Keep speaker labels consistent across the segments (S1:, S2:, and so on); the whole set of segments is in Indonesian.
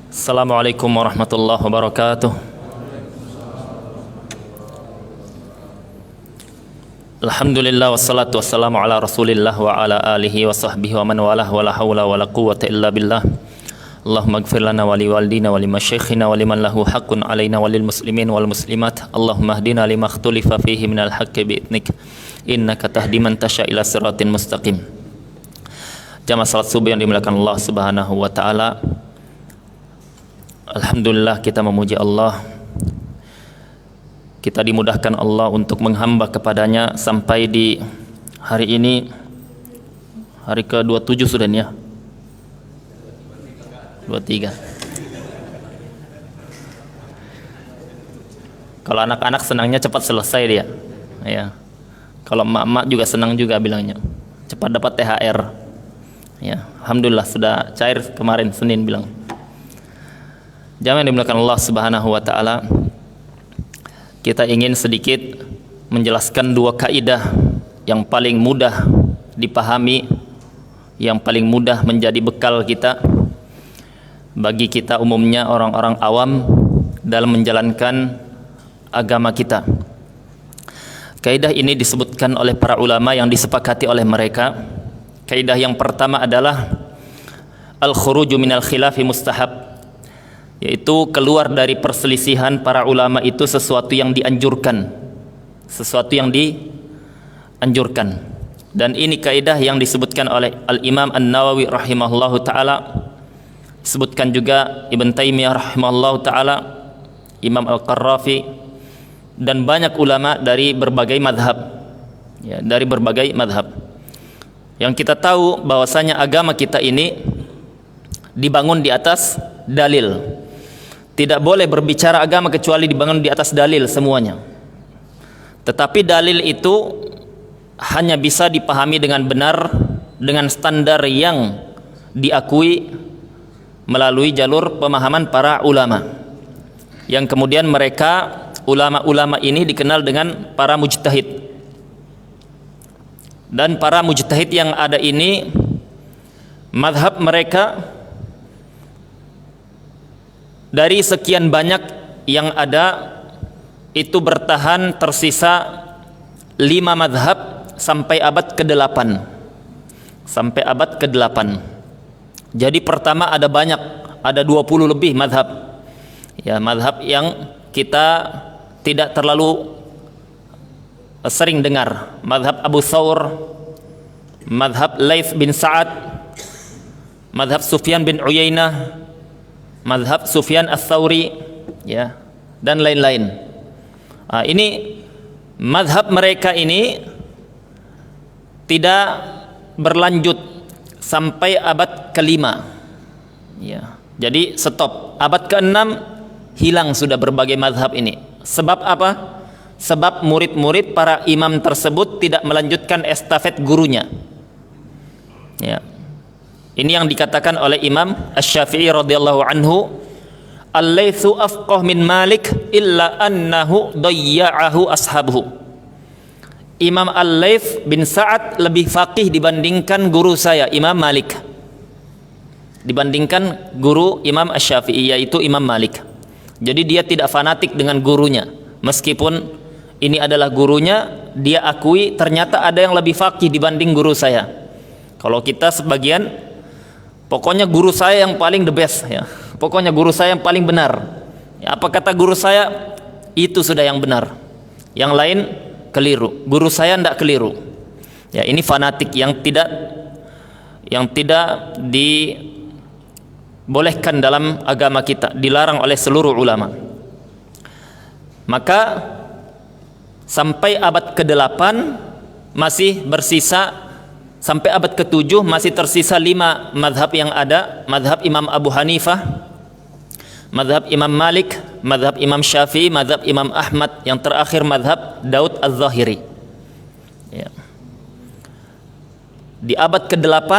S1: Assalamualaikum warahmatullahi wabarakatuh. Alhamdulillah wassalatu wassalamu ala rasulillah wa ala alihi wa sahbihi wa man walah wa la hawla wa la quwwata illa billah. Allahumma ighfir lana wa liwalidina wa limasyayikhina wa liman lahu haqqun alaina wa lil muslimin wal muslimat. Allahumma hdina lima ikhtulifa fihi minal haqqi bi'idnik innaka tahdi man tasha ila siratin mustaqim. Jamaah salat subuh yang dimuliakan Allah Subhanahu wa taala. Alhamdulillah, kita memuji Allah. Kita dimudahkan Allah untuk menghamba kepadanya sampai di hari ini, hari ke-27 sudah nih ya, 23. Kalau anak-anak senangnya cepat selesai dia, ya. Kalau emak-emak juga senang juga bilangnya, cepat dapat THR. Ya, alhamdulillah sudah cair kemarin Senin bilang. Jamaah yang dimuliakan Allah Subhanahu wa taala, kita ingin sedikit menjelaskan dua kaidah yang paling mudah dipahami, yang paling mudah menjadi bekal kita bagi kita umumnya orang-orang awam dalam menjalankan agama kita. Kaidah ini disebutkan oleh para ulama yang disepakati oleh mereka. Kaidah yang pertama adalah al-khuruju minal khilafi mustahab, yaitu keluar dari perselisihan para ulama itu sesuatu yang dianjurkan, sesuatu yang dianjurkan. Dan ini kaidah yang disebutkan oleh Al-Imam An-Nawawi rahimahullahu ta'ala, disebutkan juga Ibn Taimiyah rahimahullahu ta'ala, Imam Al-Qarrafi, dan banyak ulama dari berbagai madhab, ya, dari berbagai madhab. Yang kita tahu bahwasanya agama kita ini dibangun di atas dalil. Tidak boleh berbicara agama kecuali dibangun di atas dalil semuanya. Tetapi dalil itu hanya bisa dipahami dengan benar dengan standar yang diakui melalui jalur pemahaman para ulama, yang kemudian mereka ulama-ulama ini dikenal dengan para mujtahid. Dan para mujtahid yang ada ini, madhab mereka dari sekian banyak yang ada itu bertahan tersisa 5 madhab sampai abad ke-8. Sampai abad ke-8. Jadi pertama ada banyak, ada 20 lebih madhab. Ya, madhab yang kita tidak terlalu sering dengar. Madhab Abu Thawr, madhab Laits bin Sa'ad, madhab Sufyan bin Uyainah, madhab Sufyan Ats-Tsauri, ya, dan lain-lain. Ini madhab mereka ini tidak berlanjut sampai abad ke-5, ya. Jadi stop. Abad ke-6 hilang sudah berbagai madhab ini. Sebab apa? Sebab murid-murid para imam tersebut tidak melanjutkan estafet gurunya, ya. Ini yang dikatakan oleh Imam Asy-Syafi'i radhiyallahu anhu, al-Laitsu afqah min Malik illa annahu dayya'ahu ashabuhu. Imam Al-Laits bin Sa'ad lebih faqih dibandingkan guru saya Imam Malik, dibandingkan guru Imam Asy-Syafi'i yaitu Imam Malik. Jadi dia tidak fanatik dengan gurunya, meskipun ini adalah gurunya, dia akui ternyata ada yang lebih faqih dibanding guru saya. Kalau kita sebagian, pokoknya guru saya yang paling the best, ya. Pokoknya guru saya yang paling benar. Ya, apa kata guru saya itu sudah yang benar. Yang lain keliru. Guru saya tidak keliru. Ya, ini fanatik yang tidak dibolehkan dalam agama kita, dilarang oleh seluruh ulama. Maka sampai abad ke-8 masih bersisa. Sampai abad ke-7 masih tersisa 5 madhab yang ada. Madhab Imam Abu Hanifah, madhab Imam Malik, madhab Imam Syafi'i, madhab Imam Ahmad, yang terakhir madhab Daud Az-Zahiri, ya. Di abad ke-8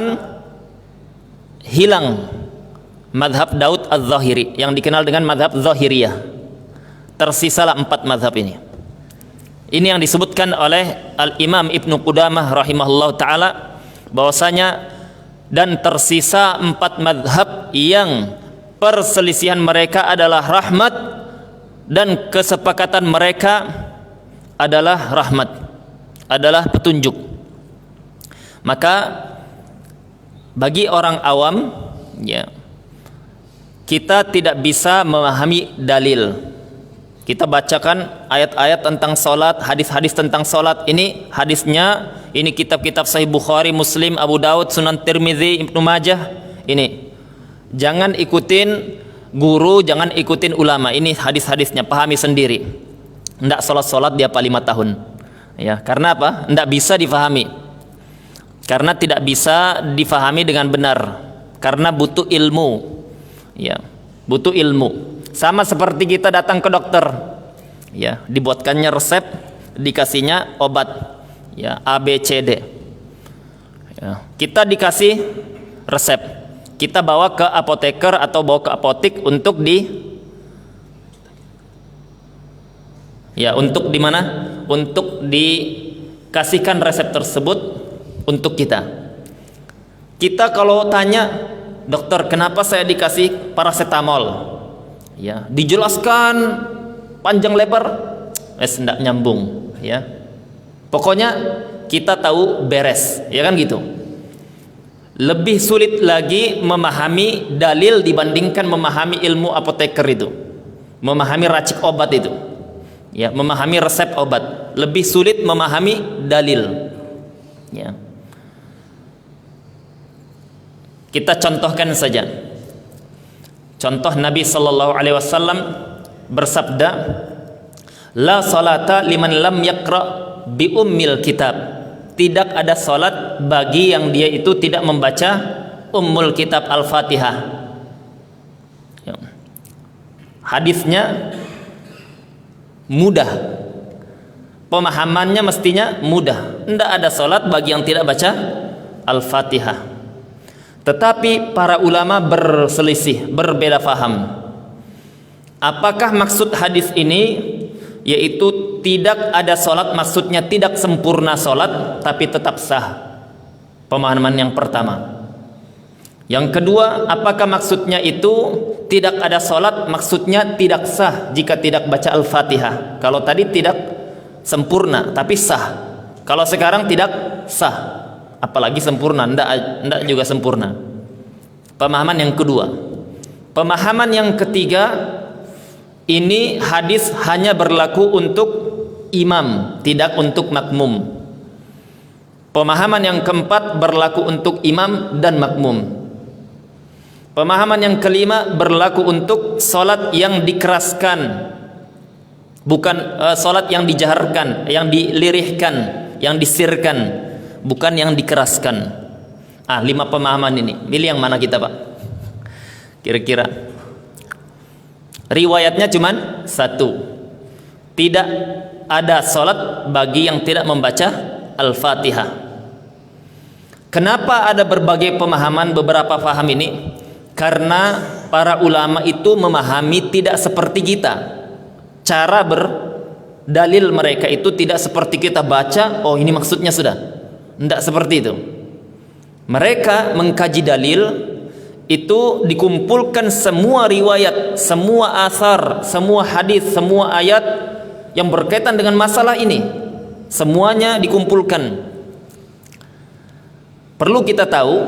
S1: hilang madhab Daud Az-Zahiri yang dikenal dengan madhab Zahiriyah. Tersisalah 4 madhab ini. Ini yang disebutkan oleh Al-Imam Ibnu Qudamah rahimahullah ta'ala, bahwasanya dan tersisa 4 madhab yang perselisihan mereka adalah rahmat dan kesepakatan mereka adalah rahmat, adalah petunjuk. Maka bagi orang awam, ya, kita tidak bisa memahami dalil. Kita bacakan ayat-ayat tentang salat, hadis-hadis tentang salat. Ini hadisnya, ini kitab-kitab Sahih Bukhari, Muslim, Abu Daud, Sunan Tirmizi, Ibnu Majah. Ini jangan ikutin guru, jangan ikutin ulama. Ini hadis-hadisnya, pahami sendiri. Ndak salat-salat dia apa 5 tahun. Ya, karena apa? Ndak bisa difahami. Karena tidak bisa difahami dengan benar. Karena butuh ilmu. Ya, butuh ilmu. Sama seperti kita datang ke dokter, ya, dibuatkannya resep, dikasihnya obat, ya, A B C D. Ya, kita dikasih resep, kita bawa ke apoteker atau bawa ke apotik untuk untuk di mana? Untuk dikasihkan resep tersebut untuk kita. Kita kalau tanya, dokter, kenapa saya dikasih paracetamol? Ya, dijelaskan panjang lebar, tidak nyambung, ya. Pokoknya kita tahu beres, ya kan gitu. Lebih sulit lagi memahami dalil dibandingkan memahami ilmu apoteker itu, memahami racik obat itu, ya, memahami resep obat. Lebih sulit memahami dalil, ya. Kita contohkan saja. Contoh Nabi sallallahu alaihi wasallam bersabda, "La salata liman lam yaqra bi ummil kitab." Tidak ada salat bagi yang dia itu tidak membaca ummul kitab Al-Fatihah. Hadisnya mudah. Pemahamannya mestinya mudah. Tidak ada salat bagi yang tidak baca Al-Fatihah. Tetapi para ulama berselisih, berbeda faham. Apakah maksud hadis ini yaitu tidak ada solat, maksudnya tidak sempurna solat tapi tetap sah? Pemahaman yang pertama. Yang kedua, apakah maksudnya itu tidak ada solat, maksudnya tidak sah jika tidak baca Al-Fatihah? Kalau tadi tidak sempurna tapi sah, kalau sekarang tidak sah, apalagi sempurna, ndak juga sempurna. Pemahaman yang kedua. Pemahaman yang ketiga, ini hadis hanya berlaku untuk imam, tidak untuk makmum. Pemahaman yang keempat berlaku untuk imam dan makmum. Pemahaman yang kelima berlaku untuk salat yang dikeraskan, bukan salat yang dijaharkan, yang dilirihkan, yang disirkan, bukan yang dikeraskan. 5 pemahaman ini. Milih yang mana kita, Pak? Kira-kira. Riwayatnya cuman 1. Tidak ada salat bagi yang tidak membaca Al-Fatihah. Kenapa ada berbagai pemahaman, beberapa paham ini? Karena para ulama itu memahami tidak seperti kita. Cara berdalil mereka itu tidak seperti kita baca, oh ini maksudnya sudah. Tidak seperti itu. Mereka mengkaji dalil itu dikumpulkan semua riwayat, semua asar, semua hadis, semua ayat yang berkaitan dengan masalah ini. Semuanya dikumpulkan. Perlu kita tahu,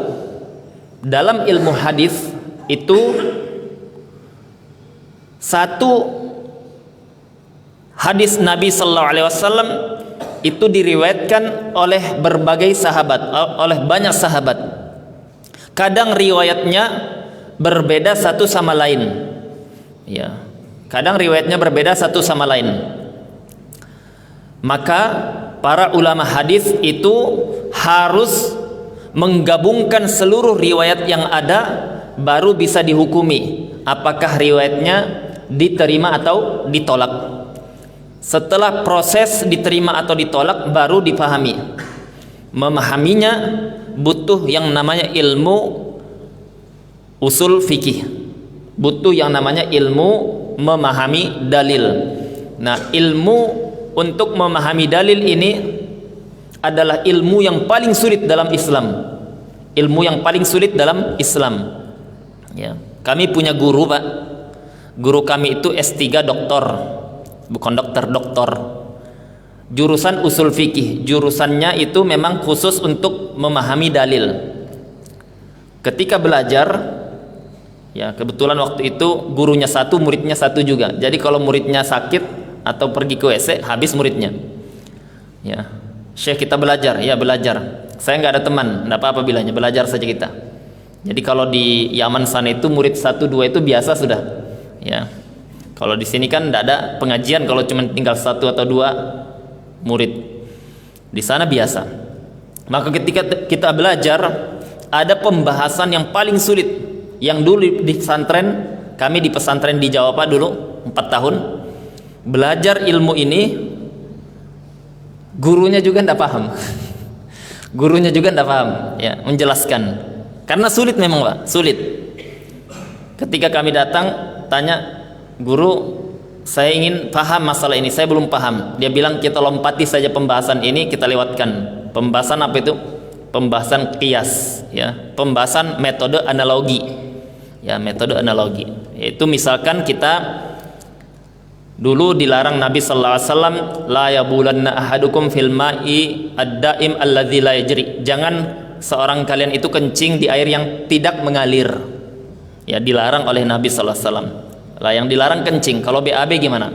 S1: dalam ilmu hadis itu satu hadis Nabi sallallahu alaihi wasallam itu diriwayatkan oleh berbagai sahabat, oleh banyak sahabat. Kadang riwayatnya berbeda satu sama lain. Ya. Kadang riwayatnya berbeda satu sama lain. Maka para ulama hadis itu harus menggabungkan seluruh riwayat yang ada baru bisa dihukumi apakah riwayatnya diterima atau ditolak. Setelah proses diterima atau ditolak baru dipahami. Memahaminya butuh yang namanya ilmu usul fikih, butuh yang namanya ilmu memahami dalil. Nah, ilmu untuk memahami dalil ini adalah ilmu yang paling sulit dalam Islam. Ilmu yang paling sulit dalam Islam. Ya. Kami punya guru, Pak. Guru kami itu S3 doktor. Bukan dokter, doktor. Jurusan usul fikih. Jurusannya itu memang khusus untuk memahami dalil. Ketika belajar, ya kebetulan waktu itu gurunya satu, muridnya satu juga. Jadi kalau muridnya sakit atau pergi ke WC, habis muridnya. Ya, Syekh kita belajar, ya belajar. Saya nggak ada teman, nggak apa-apa bilangnya, belajar saja kita. Jadi kalau di Yaman sana itu murid 1, 2 itu biasa sudah. Ya, kalau di sini kan nggak ada pengajian kalau cuma tinggal 1 atau 2 murid. Di sana biasa. Maka ketika kita belajar, ada pembahasan yang paling sulit. Yang dulu di pesantren, kami di pesantren di Jawa Pak dulu 4 tahun belajar ilmu ini, gurunya juga tidak paham. Gurunya juga tidak paham, ya, menjelaskan. Karena sulit memang, Pak, sulit. Ketika kami datang, tanya, "Guru, saya ingin paham masalah ini, saya belum paham." Dia bilang, "Kita lompati saja pembahasan ini, kita lewatkan." Pembahasan apa itu? Pembahasan qiyas, ya, pembahasan metode analogi. Ya, metode analogi. Yaitu misalkan kita dulu dilarang Nabi sallallahu alaihi wasallam, la yabulanna ahadukum fil ma'i ad-daim alladzi la yajri. Jangan seorang kalian itu kencing di air yang tidak mengalir. Ya, dilarang oleh Nabi sallallahu alaihi wasallam. Lah yang dilarang kencing. Kalau BAB gimana?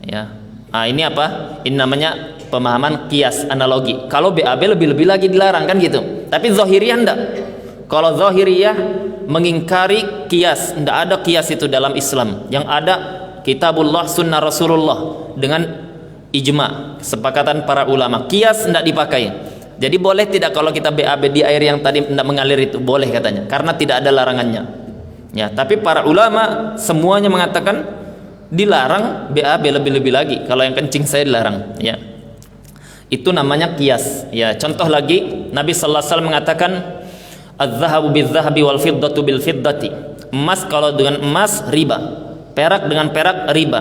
S1: Ya. Ah, ini apa? Ini namanya pemahaman kias, analogi. Kalau BAB lebih-lebih lagi dilarang kan gitu. Tapi zahiriyah enggak. Kalau zahiriyah mengingkari kias, enggak ada kias itu dalam Islam. Yang ada Kitabullah, Sunnah Rasulullah dengan ijma, kesepakatan para ulama. Kias tidak dipakai. Jadi boleh tidak kalau kita BAB di air yang tadi tidak mengalir itu? Boleh katanya, karena tidak ada larangannya. Ya, tapi para ulama semuanya mengatakan dilarang BAB, lebih-lebih lagi kalau yang kencing saya dilarang. Ya, itu namanya kias. Ya, contoh lagi, Nabi sallallahu alaihi wasallam mengatakan, "Az-zahabu bil-zahabi wal fiddatu bil fiddati." Emas kalau dengan emas riba. Perak dengan perak riba.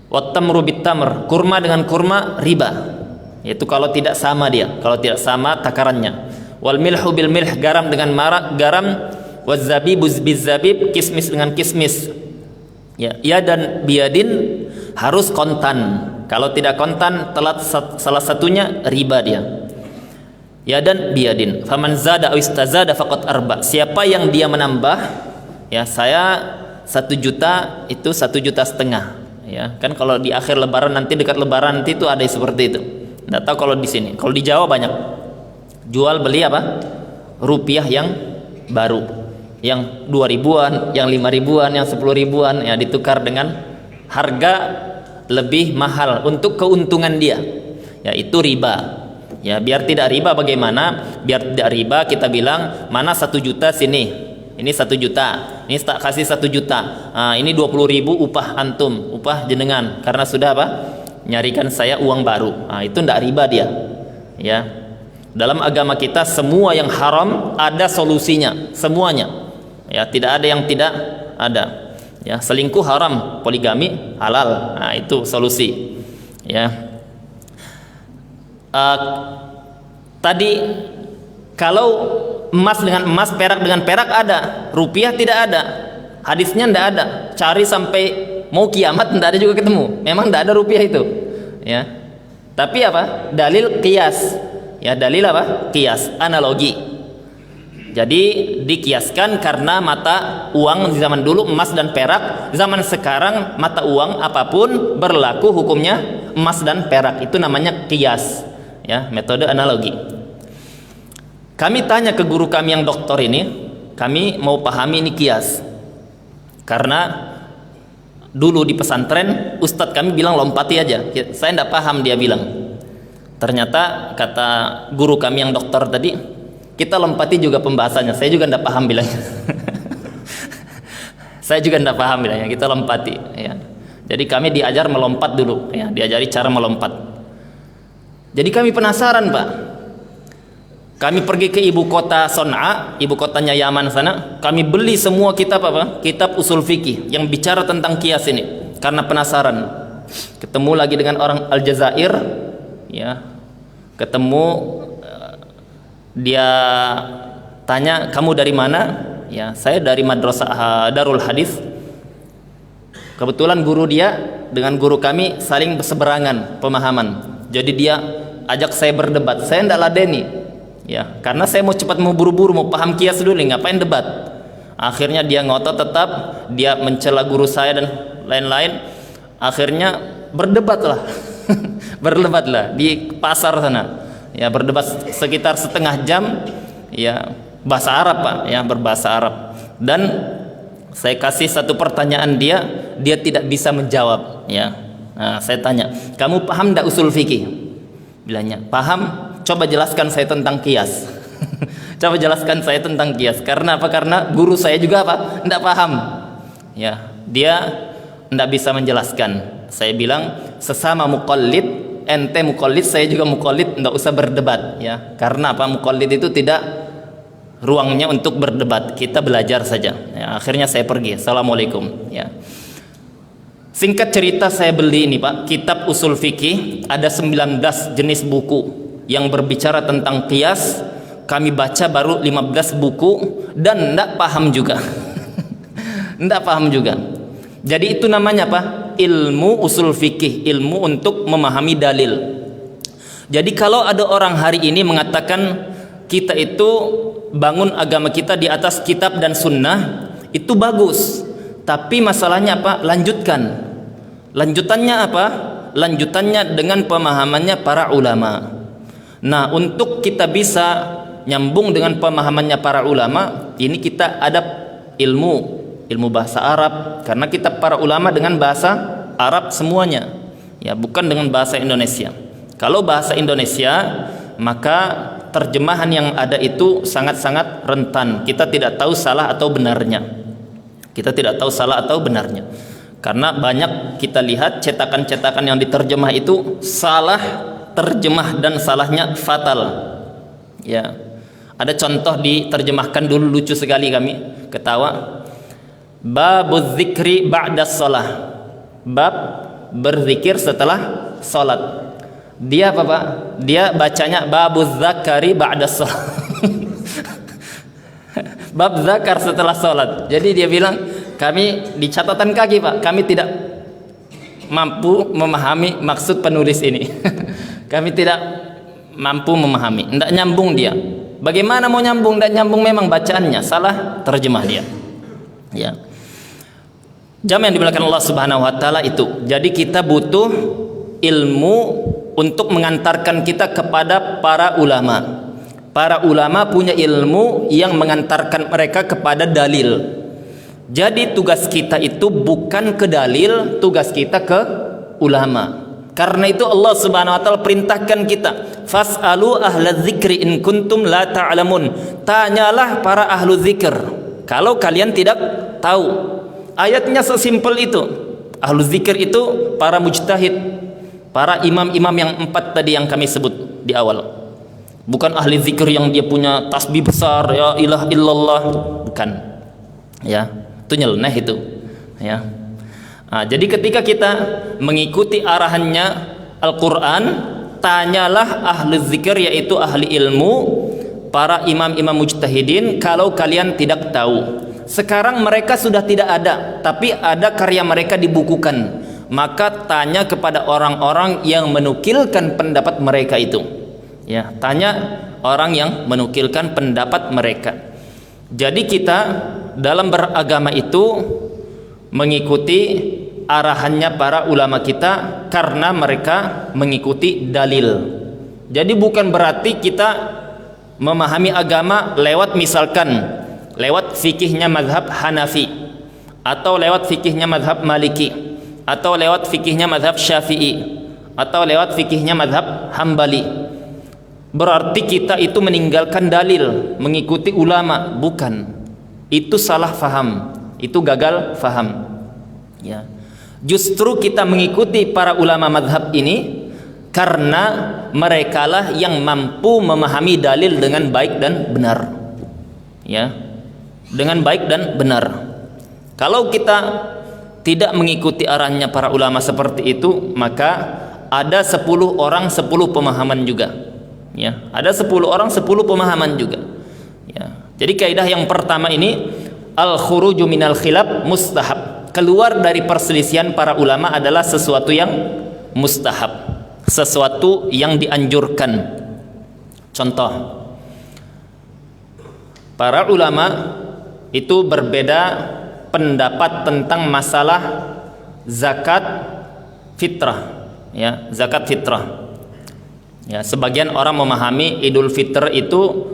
S1: Wat-tamru bit-tamr, kurma dengan kurma riba. Yaitu kalau tidak sama dia, kalau tidak sama takarannya. Wal milhu bil milh, garam dengan garam. Waz-zabibu biz-zabib, kismis dengan kismis. Ya, ya dan biadin harus kontan. Kalau tidak kontan, telat salah satunya riba dia. Ya dan biadin. Faman zada aw istazada faqad arba. Siapa yang dia menambah, ya saya 1 juta itu 1,5 juta, ya kan. Kalau di akhir lebaran nanti, dekat lebaran nanti itu ada seperti itu. Nggak tahu kalau di sini. Kalau di Jawa banyak jual beli apa, rupiah yang baru, yang 2 ribuan, yang 5 ribuan, yang 10 ribuan, ya ditukar dengan harga lebih mahal untuk keuntungan dia. Ya itu riba. Ya biar tidak riba bagaimana? Biar tidak riba kita bilang, mana 1 juta sini. Ini 1 juta, ini tak kasih 1 juta. Ini 20.000 upah antum, upah jenengan, karena sudah apa? Nyarikan saya uang baru. Itu tidak riba dia. Ya, dalam agama kita semua yang haram ada solusinya, semuanya. Ya, tidak ada yang tidak ada. Ya, selingkuh haram, poligami halal. Itu solusi. Ya. Tadi kalau emas dengan emas, perak dengan perak ada, rupiah tidak ada. Hadisnya tidak ada. Cari sampai mau kiamat tidak ada juga ketemu. Memang tidak ada rupiah itu. Ya. Tapi apa? Dalil kias. Ya, dalil apa? Kias, analogi. Jadi dikiaskan karena mata uang di zaman dulu emas dan perak, zaman sekarang mata uang apapun berlaku hukumnya emas dan perak. Itu namanya kias. Ya, metode analogi. Kami tanya ke guru kami yang doktor ini, kami mau pahami ini kias. Karena dulu di pesantren ustadz kami bilang lompati aja. Saya tidak paham, dia bilang. Ternyata kata guru kami yang dokter tadi, kita lompati juga pembahasannya. Saya juga tidak paham bilangnya. Saya juga tidak paham bilangnya. Kita lompati. Ya. Jadi kami diajar melompat dulu. Ya, diajari cara melompat. Jadi kami penasaran, Pak. Kami pergi ke ibu kota Son'a, ibu kotanya Yaman sana. Kami beli semua kitab apa? Kitab usul fikih yang bicara tentang kias ini. Karena penasaran. Ketemu lagi dengan orang Aljazair, ya. Ketemu, dia tanya, kamu dari mana? Ya, saya dari madrasah Darul Hadis. Kebetulan guru dia dengan guru kami saling berseberangan pemahaman. Jadi dia ajak saya berdebat. Saya tidak ladeni. Ya, karena saya mau cepat, mau buru-buru, mau paham kias dulu, ngapain debat. Akhirnya dia ngotot tetap, dia mencela guru saya dan lain-lain. Akhirnya berdebatlah. Berdebatlah di pasar sana. Ya, berdebat sekitar setengah jam. Ya, bahasa Arab, Pak, ya, berbahasa Arab. Dan saya kasih satu pertanyaan dia tidak bisa menjawab, ya. Nah, saya tanya, kamu paham enggak usul fikih? Bilangnya, paham. Coba jelaskan saya tentang kias. Coba jelaskan saya tentang kias. Karena apa? Karena guru saya juga apa? Enggak paham. Ya, dia enggak bisa menjelaskan. Saya bilang, sesama muqallid, ente muqallid, saya juga muqallid, enggak usah berdebat, ya. Karena apa? Muqallid itu tidak ruangnya untuk berdebat, kita belajar saja, ya. Akhirnya saya pergi. Assalamualaikum, ya. Singkat cerita, saya beli ini, Pak, kitab usul fikih. Ada 19 jenis buku yang berbicara tentang qiyas. Kami baca baru 15 buku dan enggak paham juga. Enggak paham juga. Jadi itu namanya apa? Ilmu usul fikih, ilmu untuk memahami dalil. Jadi kalau ada orang hari ini mengatakan kita itu bangun agama kita di atas kitab dan sunnah, itu bagus. Tapi masalahnya apa? Lanjutkan. Lanjutannya apa? Lanjutannya dengan pemahamannya para ulama. Nah, untuk kita bisa nyambung dengan pemahamannya para ulama, ini kita ada ilmu bahasa Arab, karena kita para ulama dengan bahasa Arab semuanya, ya, bukan dengan bahasa Indonesia. Kalau bahasa Indonesia, maka terjemahan yang ada itu sangat-sangat rentan. Kita tidak tahu salah atau benarnya. Kita tidak tahu salah atau benarnya. Karena banyak kita lihat cetakan-cetakan yang diterjemah itu salah terjemah dan salahnya fatal. Ya. Ada contoh diterjemahkan dulu, lucu sekali, kami ketawa. Babuz zikri ba'da shalah. Bab berzikir setelah salat. Dia apa, Pak? Dia bacanya babuz zakari ba'da shalah. Bab zakar setelah salat. Jadi dia bilang, kami di catatan kaki, Pak, kami tidak mampu memahami maksud penulis ini. Kami tidak mampu memahami, tidak nyambung dia. Bagaimana mau nyambung? Tidak nyambung memang bacaannya, salah terjemah dia. Ya. Jam yang dimuliakan Allah Subhanahu wa taala itu. Jadi kita butuh ilmu untuk mengantarkan kita kepada para ulama. Para ulama punya ilmu yang mengantarkan mereka kepada dalil. Jadi tugas kita itu bukan ke dalil, tugas kita ke ulama. Karena itu Allah Subhanahu wa taala perintahkan kita, fas'alu ahla dzikri in kuntum la ta'lamun. Tanyalah para ahlu zikir kalau kalian tidak tahu. Ayatnya sesimpel itu. Ahlu zikir itu para mujtahid, para imam-imam yang 4 tadi yang kami sebut di awal. Bukan ahli zikir yang dia punya tasbih besar, ya ilah illallah, bukan. Ya, itu nyeleneh itu. Ya. Nah, jadi ketika kita mengikuti arahannya Al-Quran, tanyalah ahli zikir, yaitu ahli ilmu, para imam-imam mujtahidin, kalau kalian tidak tahu. Sekarang mereka sudah tidak ada, tapi ada karya mereka dibukukan. Maka tanya kepada orang-orang yang menukilkan pendapat mereka itu. Ya, tanya orang yang menukilkan pendapat mereka. Jadi kita dalam beragama itu mengikuti arahannya para ulama kita karena mereka mengikuti dalil. Jadi bukan berarti kita memahami agama lewat misalkan lewat fikihnya mazhab Hanafi, atau lewat fikihnya mazhab Maliki, atau lewat fikihnya mazhab Syafi'i, atau lewat fikihnya mazhab Hambali. Berarti kita itu meninggalkan dalil, mengikuti ulama. Bukan. Itu salah faham, itu gagal faham. Ya. Justru kita mengikuti para ulama mazhab ini karena merekalah yang mampu memahami dalil dengan baik dan benar. Ya. Dengan baik dan benar. Kalau kita tidak mengikuti arahannya para ulama seperti itu, maka ada 10 orang 10 pemahaman juga. Ya, ada 10 orang 10 pemahaman juga. Ya. Jadi kaidah yang pertama ini, al khuruju minal khilaf mustahab. Keluar dari perselisihan para ulama adalah sesuatu yang mustahab, sesuatu yang dianjurkan. Contoh, para ulama itu berbeda pendapat tentang masalah zakat fitrah, ya, zakat fitrah. Ya, sebagian orang memahami Idul Fitr itu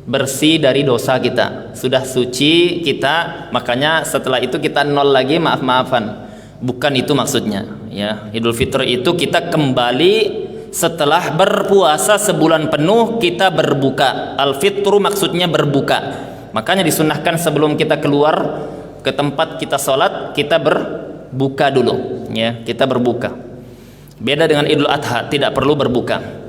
S1: bersih dari dosa kita, sudah suci kita, makanya setelah itu kita nol lagi, maaf-maafan. Bukan itu maksudnya, ya. Idul Fitr itu kita kembali setelah berpuasa sebulan penuh, kita berbuka. Al-fitru maksudnya berbuka. Makanya disunahkan sebelum kita keluar ke tempat kita sholat, kita berbuka dulu, ya, kita berbuka. Beda dengan Idul Adha, tidak perlu berbuka.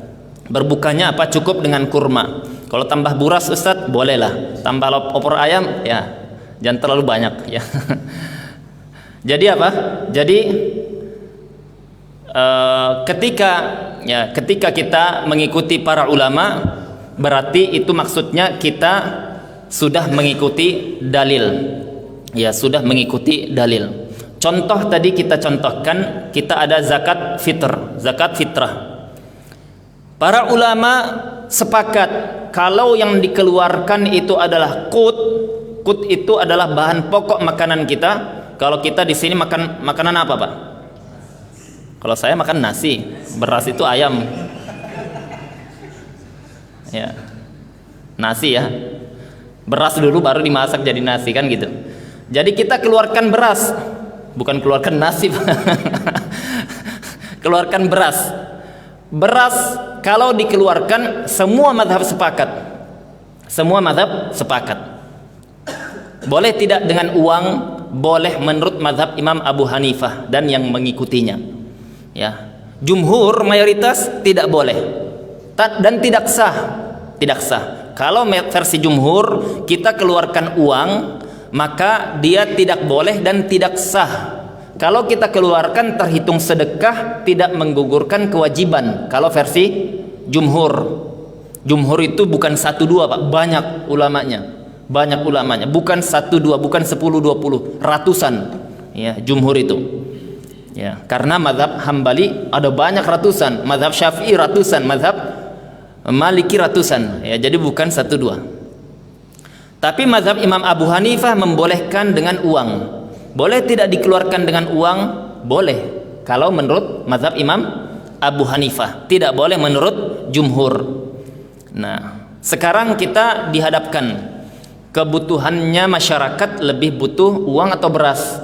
S1: Berbukanya apa? Cukup dengan kurma. Kalau tambah buras Ustadz, bolehlah. Tambah opor ayam, ya, jangan terlalu banyak, ya. Jadi apa? Jadi ketika kita mengikuti para ulama, berarti itu maksudnya kita sudah mengikuti dalil, ya, sudah mengikuti dalil. Contoh tadi kita contohkan, kita ada zakat fitr, zakat fitrah. Para ulama sepakat kalau yang dikeluarkan itu adalah qut. Qut itu adalah bahan pokok makanan kita. Kalau kita di sini makan makanan apa, Pak? Kalau saya makan nasi, beras itu ayam. Ya. Nasi, ya. Beras dulu baru dimasak jadi nasi, kan gitu. Jadi kita keluarkan beras, bukan keluarkan nasi. Keluarkan beras. Beras kalau dikeluarkan, semua mazhab sepakat. Semua mazhab sepakat. Boleh tidak dengan uang? Boleh menurut mazhab Imam Abu Hanifah dan yang mengikutinya. Ya. Jumhur mayoritas tidak boleh. Dan tidak sah. Tidak sah. Kalau versi jumhur kita keluarkan uang, maka dia tidak boleh dan tidak sah. Kalau kita keluarkan terhitung sedekah, tidak menggugurkan kewajiban. Kalau versi jumhur. Jumhur itu bukan 1-2, Pak, banyak ulamanya. Banyak ulamanya, bukan 1-2, bukan 10-20, ratusan. Ya, jumhur itu. Ya, karena mazhab Hambali ada banyak ratusan, mazhab Syafi'i ratusan, mazhab Maliki ratusan. Ya, jadi bukan 1-2. Tapi mazhab Imam Abu Hanifah membolehkan dengan uang. Boleh tidak dikeluarkan dengan uang? Boleh. Kalau menurut mazhab Imam Abu Hanifah, tidak boleh menurut jumhur. Nah, sekarang kita dihadapkan kebutuhannya masyarakat lebih butuh uang atau beras?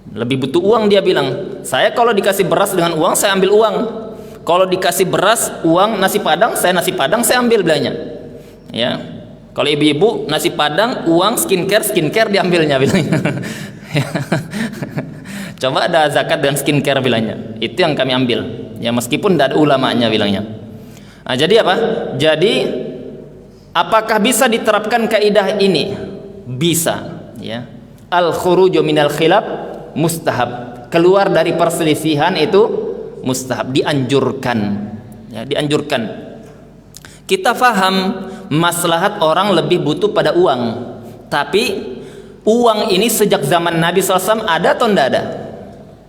S1: Lebih butuh uang, dia bilang. Saya kalau dikasih beras dengan uang, saya ambil uang. Kalau dikasih beras, uang, nasi padang, saya ambil bilangnya. Ya. Kalau ibu-ibu nasi padang, uang, skincare diambilnya bilangnya. Coba ada zakat dan skincare bilangnya. Itu yang kami ambil. Ya, meskipun tidak ada ulamanya bilangnya. Nah, jadi apa? Jadi apakah bisa diterapkan kaidah ini? Bisa, ya. Al khuruju minal khilaf mustahab. Keluar dari perselisihan itu mustahab, dianjurkan. Ya, dianjurkan. Kita faham maslahat orang lebih butuh pada uang. Tapi uang ini sejak zaman Nabi SAW ada atau tidak ada?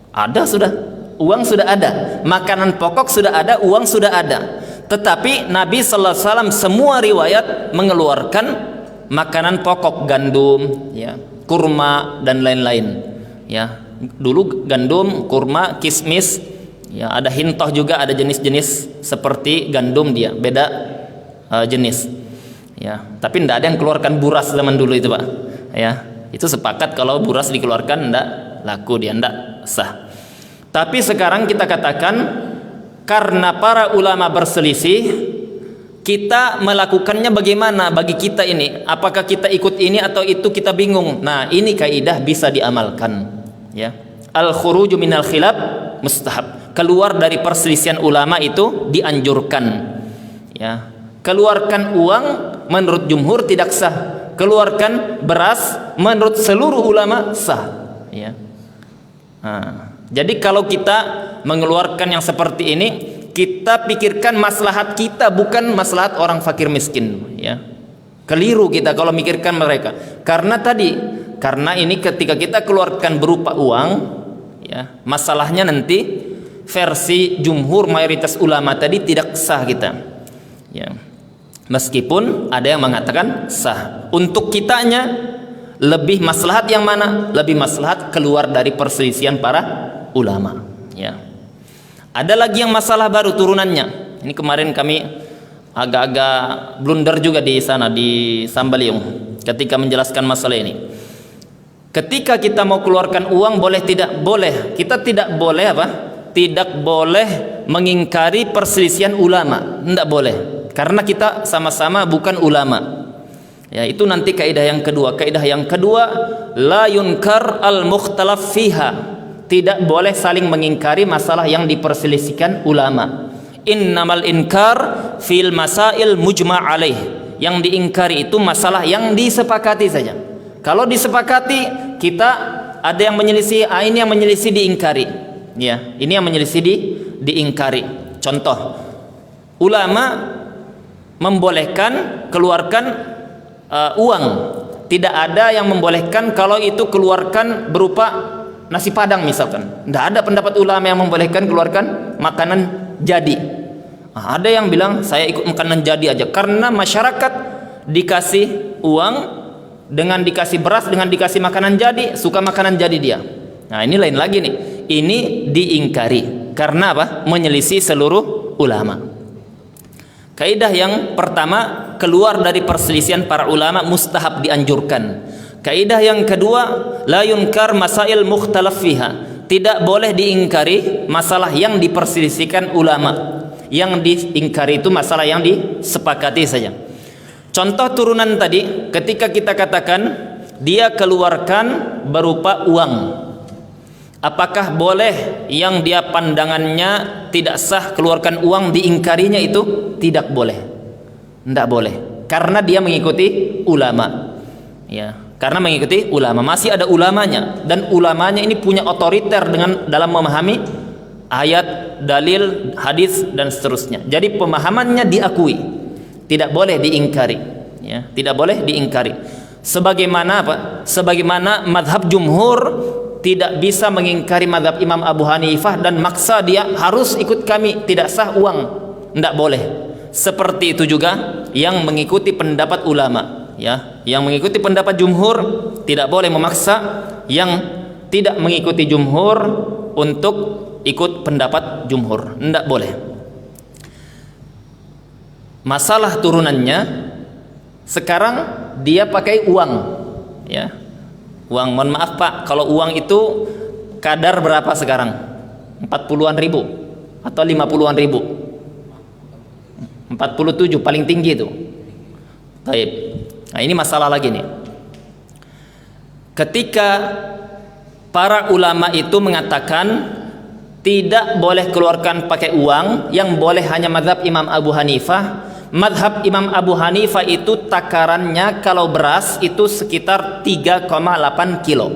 S1: Ada, sudah. Uang sudah ada. Makanan pokok sudah ada, uang sudah ada. Tetapi Nabi SAW semua riwayat mengeluarkan makanan pokok, gandum, ya, kurma dan lain-lain. Ya, dulu gandum, kurma, kismis, ya, ada hintoh juga, ada jenis-jenis seperti gandum, dia beda jenis. Ya, tapi tidak ada yang keluarkan buras zaman dulu itu, Pak. Ya, itu sepakat kalau buras dikeluarkan tidak laku, dia tidak sah. Tapi sekarang kita katakan karena para ulama berselisih, kita melakukannya bagaimana bagi kita ini? Apakah kita ikut ini atau itu, kita bingung. Nah, ini kaidah bisa diamalkan, ya. Al khuruju minal khilaf mustahab. Keluar dari perselisihan ulama itu dianjurkan, ya. Keluarkan uang menurut jumhur tidak sah. Keluarkan beras menurut seluruh ulama sah, ya. Nah, jadi kalau kita mengeluarkan yang seperti ini, kita pikirkan maslahat kita, bukan maslahat orang fakir miskin, ya. Keliru kita kalau mikirkan mereka. Karena ini ketika kita keluarkan berupa uang, ya, masalahnya nanti versi jumhur mayoritas ulama tadi tidak sah kita. Ya. Meskipun ada yang mengatakan sah. Untuk kitanya lebih maslahat yang mana? Lebih maslahat keluar dari perselisihan para ulama. Ya. Ada lagi yang masalah baru turunannya. Ini kemarin kami agak-agak blunder juga di sana di Sambaliung ketika menjelaskan masalah ini. Ketika kita mau keluarkan uang boleh tidak? Boleh. Kita tidak boleh apa? Tidak boleh mengingkari perselisihan ulama. Tidak boleh. Karena kita sama-sama bukan ulama. Ya, itu nanti kaidah yang kedua. Kaidah yang kedua, la yunkar al-mukhtalaf fiha. Tidak boleh saling mengingkari masalah yang diperselisihkan ulama. Innamal inkar fil masail mujma' alaih. Yang diingkari itu masalah yang disepakati saja. Kalau disepakati, kita ada yang menyelisih, ini yang menyelisih diingkari. Ya, ini yang menyelisih diingkari. Contoh, ulama membolehkan keluarkan uang. Tidak ada yang membolehkan kalau itu keluarkan berupa nasi padang misalkan. Tidak ada pendapat ulama yang membolehkan keluarkan makanan jadi. Ada yang bilang saya ikut makanan jadi aja karena masyarakat dikasih uang dengan dikasih beras dengan dikasih makanan jadi, suka makanan jadi dia. Nah, ini lain lagi nih. Ini diingkari karena apa? Menyelisih seluruh ulama. Kaidah yang pertama, keluar dari perselisihan para ulama mustahab dianjurkan. Kaidah yang kedua, la yunkar masail mukhtalaf fiha. Tidak boleh diingkari masalah yang diperselisihkan ulama. Yang diingkari itu masalah yang disepakati saja. Contoh turunan tadi, ketika kita katakan dia keluarkan berupa uang, apakah boleh yang dia pandangannya tidak sah keluarkan uang diingkarinya itu? Tidak boleh. Tidak boleh. Karena dia mengikuti ulama. Ya, karena mengikuti ulama. Masih ada ulamanya dan ulamanya ini punya otoriter dalam memahami ayat, dalil, hadis dan seterusnya. Jadi pemahamannya diakui. Tidak boleh diingkari, ya, tidak boleh diingkari. Sebagaimana apa? Sebagaimana madhab jumhur tidak bisa mengingkari madhab Imam Abu Hanifah dan maksa dia harus ikut kami, tidak sah uang, tidak boleh. Seperti itu juga yang mengikuti pendapat ulama, ya, yang mengikuti pendapat jumhur tidak boleh memaksa yang tidak mengikuti jumhur untuk ikut pendapat jumhur, tidak boleh. Masalah turunannya sekarang dia pakai uang, ya, uang. Mohon maaf Pak, kalau uang itu kadar berapa sekarang? 40-an ribu atau 50-an ribu? 47 paling tinggi itu. Baik. Nah, ini masalah lagi nih. Ketika para ulama itu mengatakan tidak boleh keluarkan pakai uang, yang boleh hanya mazhab Imam Abu Hanifah. Mazhab Imam Abu Hanifah itu takarannya kalau beras itu sekitar 3,8 kilo.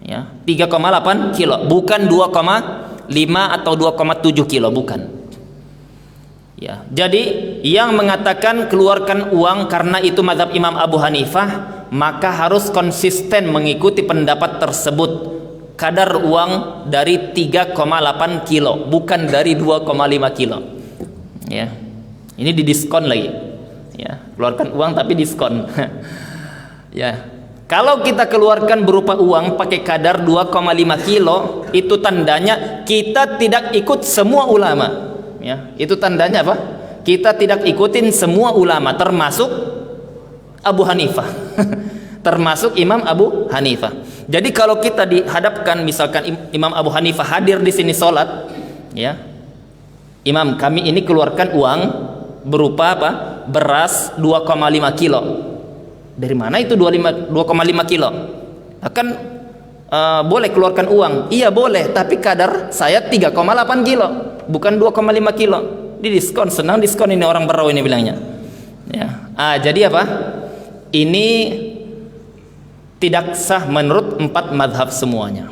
S1: Ya, 3,8 kilo, bukan 2,5 atau 2,7 kilo, bukan. Ya, jadi yang mengatakan keluarkan uang karena itu mazhab Imam Abu Hanifah, maka harus konsisten mengikuti pendapat tersebut. Kadar uang dari 3,8 kilo, bukan dari 2,5 kilo. Ya. Ini didiskon lagi. Ya, keluarkan uang tapi diskon. Ya. Kalau kita keluarkan berupa uang pakai kadar 2,5 kilo, itu tandanya kita tidak ikut semua ulama. Ya, itu tandanya apa? Kita tidak ikutin semua ulama, termasuk Abu Hanifah. Termasuk Imam Abu Hanifah. Jadi kalau kita dihadapkan misalkan Imam Abu Hanifah hadir di sini sholat, ya, Imam kami ini keluarkan uang berupa apa? Beras 2,5 kilo. Dari mana itu 2,5 kilo? Akan boleh keluarkan uang? Iya boleh, tapi kadar saya 3,8 kilo, bukan 2,5 kilo. Di diskon, senang diskon ini orang Berau ini bilangnya. Ya. Jadi apa? Ini tidak sah menurut 4 madhab semuanya.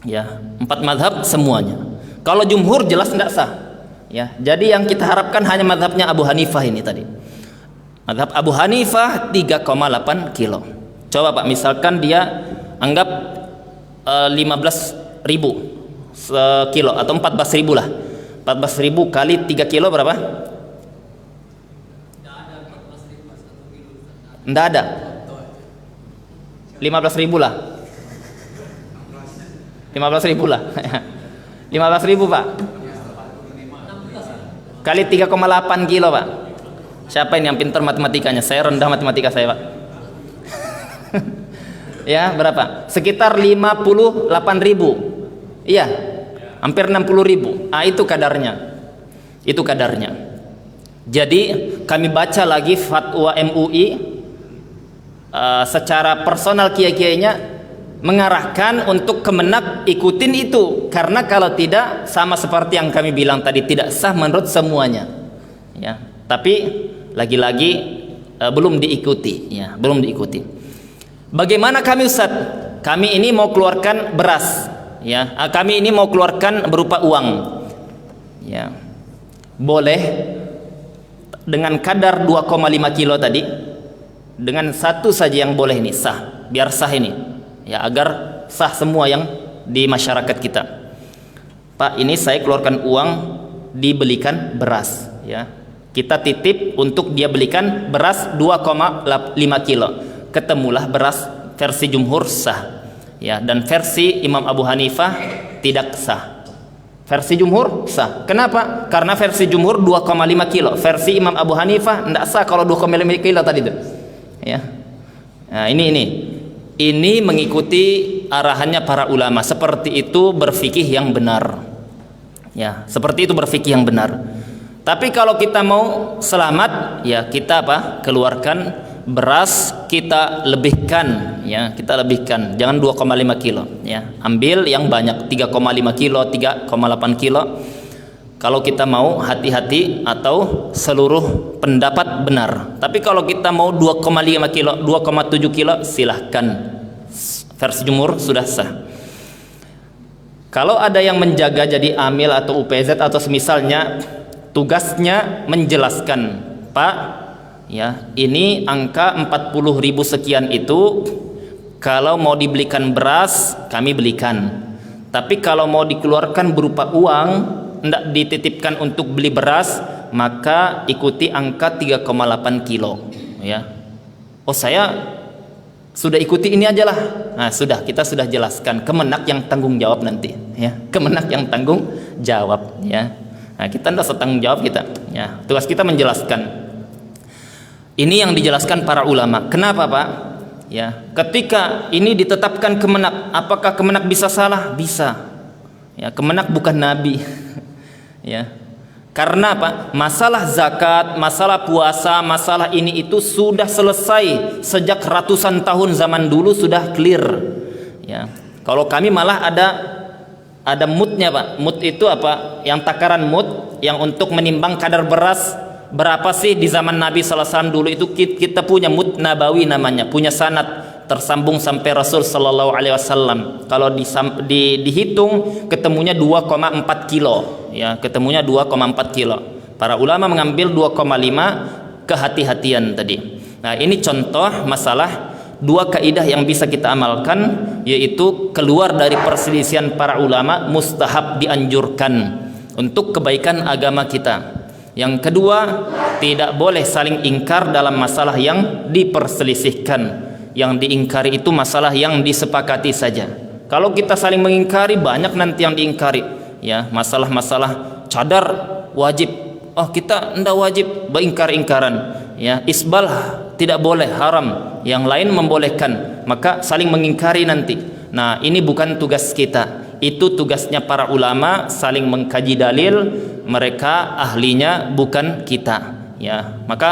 S1: Ya, 4 madhab semuanya. Kalau jumhur jelas tidak sah. Ya, jadi yang kita harapkan hanya madhabnya Abu Hanifah ini tadi. Mazhab Abu Hanifah 3,8 kilo. Coba Pak, misalkan dia anggap 15.000 sekilo atau 14.000 lah. 14.000 kali 3 kilo berapa? Enggak ada. 15.000 lah. 15.000 lah. 15.000 Pak. Kali 3,8 kilo Pak. Siapa ini yang pintar matematikanya? Saya rendah matematika saya Pak. Ya berapa? Sekitar 58.000. Iya, hampir 60.000. Ah itu kadarnya. Itu kadarnya. Jadi kami baca lagi fatwa MUI secara personal kiai-kiainya mengarahkan untuk kemenak ikutin itu, karena kalau tidak sama seperti yang kami bilang tadi, tidak sah menurut semuanya. Ya, tapi lagi-lagi belum diikuti. Ya, belum diikuti. Bagaimana kami Ustaz? Kami ini mau keluarkan beras. Ya, kami ini mau keluarkan berupa uang. Ya, boleh dengan kadar 2,5 kilo tadi, dengan satu saja yang boleh ini sah, biar sah ini, ya agar sah semua yang di masyarakat kita. Pak, ini saya keluarkan uang dibelikan beras, ya kita titip untuk dia belikan beras 2,5 kilo. Ketemulah beras versi jumhur sah, ya, dan versi Imam Abu Hanifah tidak sah. Versi jumhur sah. Kenapa? Karena versi jumhur 2,5 kilo. Versi Imam Abu Hanifah tidak sah kalau 2,5 kilo tadi itu. Ya. Nah, ini mengikuti arahannya para ulama. Seperti itu berfikih yang benar. Ya, seperti itu berfikih yang benar. Tapi kalau kita mau selamat, ya kita apa? Keluarkan beras, kita lebihkan, ya kita lebihkan, jangan 2,5 kilo, ya ambil yang banyak, 3,5 kilo, 3,8 kilo. Kalau kita mau hati-hati atau seluruh pendapat benar. Tapi kalau kita mau 2,5 kilo, 2,7 kilo, silahkan. Versi jumhur sudah sah. Kalau ada yang menjaga jadi amil atau UPZ atau semisalnya, tugasnya menjelaskan, Pak, ya ini angka 40.000 sekian itu kalau mau dibelikan beras kami belikan, tapi kalau mau dikeluarkan berupa uang, hendak dititipkan untuk beli beras, maka ikuti angka 3,8 kilo, ya. Oh saya sudah ikuti ini aja lah. Nah sudah, kita sudah jelaskan, kemenak yang tanggung jawab nanti, ya kemenak yang tanggung jawab, ya. Nah kita tidak setanggung jawab kita, ya tugas kita menjelaskan. Ini yang dijelaskan para ulama. Kenapa Pak? Ya, ketika ini ditetapkan kemenak, apakah kemenak bisa salah? Bisa. Ya, kemenak bukan nabi. Ya. Karena apa? Masalah zakat, masalah puasa, masalah ini itu sudah selesai sejak ratusan tahun zaman dulu sudah clear. Ya. Kalau kami malah ada mutnya Pak. Mut itu apa? Yang takaran mut yang untuk menimbang kadar beras. Berapa sih di zaman Nabi sallallahu alaihi wasallam dulu itu kita punya mut nabawi namanya, punya sanad tersambung sampai Rasul sallallahu alaihi wasallam. Kalau dihitung ketemunya 2,4 kilo, ya, ketemunya 2,4 kilo. Para ulama mengambil 2,5 kehati-hatian tadi. Nah, ini contoh masalah dua kaidah yang bisa kita amalkan, yaitu keluar dari perselisihan para ulama, mustahab, dianjurkan untuk kebaikan agama kita. Yang kedua, tidak boleh saling ingkar dalam masalah yang diperselisihkan. Yang diingkari itu masalah yang disepakati saja. Kalau kita saling mengingkari, banyak nanti yang diingkari. Ya, masalah-masalah cadar wajib. Oh, kita tidak wajib, beingkar-ingkaran. Ya, isbal tidak boleh, haram. Yang lain membolehkan. Maka saling mengingkari nanti. Nah, ini bukan tugas kita. Itu tugasnya para ulama, saling mengkaji dalil, mereka ahlinya bukan kita, ya. Maka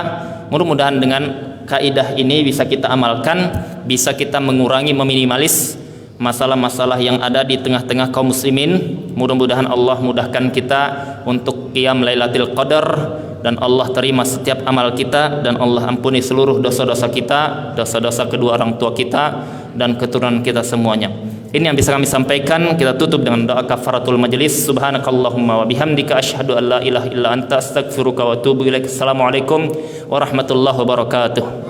S1: mudah-mudahan dengan kaidah ini bisa kita amalkan, bisa kita mengurangi, meminimalis masalah-masalah yang ada di tengah-tengah kaum muslimin. Mudah-mudahan Allah mudahkan kita untuk qiyam Lailatul Qadar, dan Allah terima setiap amal kita, dan Allah ampuni seluruh dosa-dosa kita, dosa-dosa kedua orang tua kita dan keturunan kita semuanya. Ini yang bisa kami sampaikan. Kita tutup dengan doa kafaratul majelis. Subhanakallahumma wa bihamdika asyhadu an la ilaha illa anta astaghfiruka wa atubu ilaik. Assalamualaikum warahmatullahi wabarakatuh.